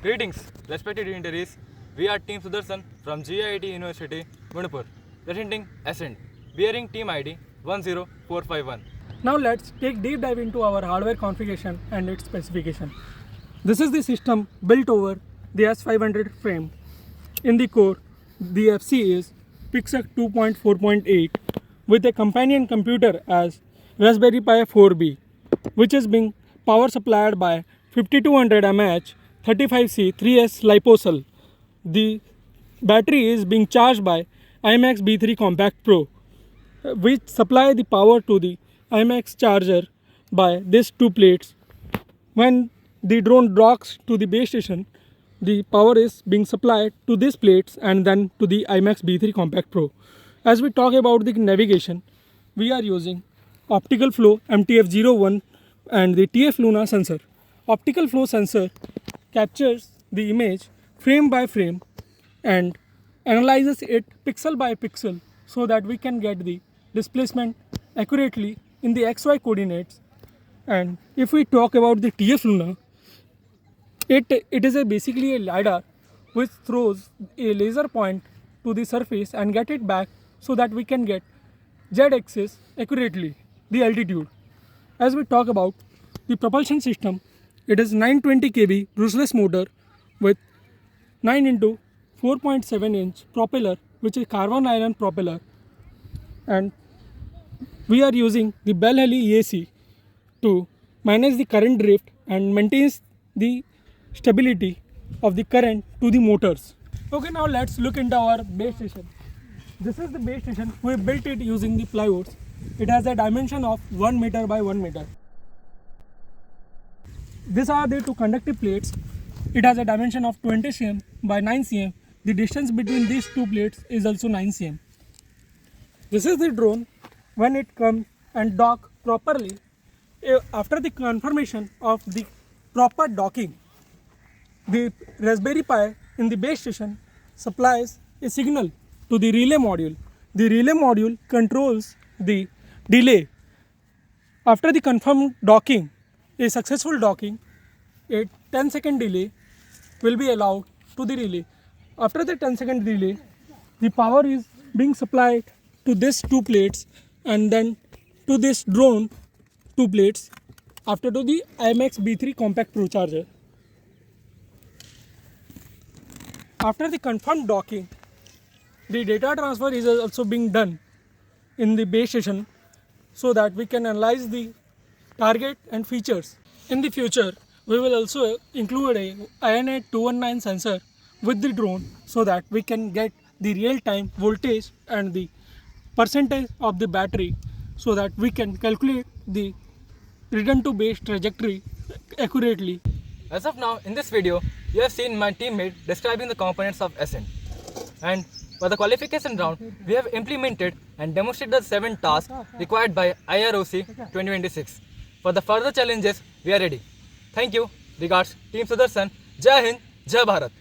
Greetings, respected dignitaries. We are Team Sudarshan from GIIT University, Manipur, presenting Ascent, bearing team ID 10451. Now let's take deep dive into our hardware configuration and its specification. This is the system built over the S500 frame. In the core, the FC is Pixar 2.4.8 with a companion computer as Raspberry Pi 4B, which is being power supplied by 5200 mAh 35C 3S LiPo cell. The battery is being charged by IMAX B3 Compact Pro, which supply the power to the IMAX charger by these two plates. When the drone docks to the base station, the power is being supplied to these plates and then to the IMAX B3 Compact Pro. As we talk about the navigation, we are using Optical Flow MTF01 and the TF Luna sensor. Optical Flow sensor captures the image frame by frame and analyzes it pixel by pixel so that we can get the displacement accurately in the XY coordinates. And if we talk about the TF Luna, it is basically a LiDAR which throws a laser point to the surface and get it back so that we can get Z-axis accurately, the altitude. As we talk about the propulsion system, it is 920 kV brushless motor with 9 into 4.7 inch propeller, which is carbon iron propeller, and we are using the Bell Heli EAC to manage the current drift and maintains the stability of the current to the motors. Okay, now let's look into our base station. This is the base station. We built it using the plywoods. It has a dimension of 1 meter by 1 meter. These are the two conductive plates. It has a dimension of 20 cm by 9 cm. The distance between these two plates is also 9 cm. This is the drone. When it comes and dock properly, after the confirmation of the proper docking, the Raspberry Pi in the base station supplies a signal to the relay module. The relay module controls the delay. After the confirmed docking, a successful docking, a 10-second delay will be allowed to the relay. After the 10-second delay, the power is being supplied to these two plates and then to this drone two plates, after to the IMAX B3 Compact Pro charger. After the confirmed docking, the data transfer is also being done in the base station so that we can analyze the target and features. In the future, we will also include a INA 219 sensor with the drone so that we can get the real-time voltage and the percentage of the battery so that we can calculate the return to base trajectory accurately. As of now, in this video, you have seen my teammate describing the components of Ascent. And for the qualification round, we have implemented and demonstrated the 7 tasks required by IROC 2026. For the further challenges, we are ready. Thank you. Regards, Team Sudarshan. Jai Hind, Jai Bharat.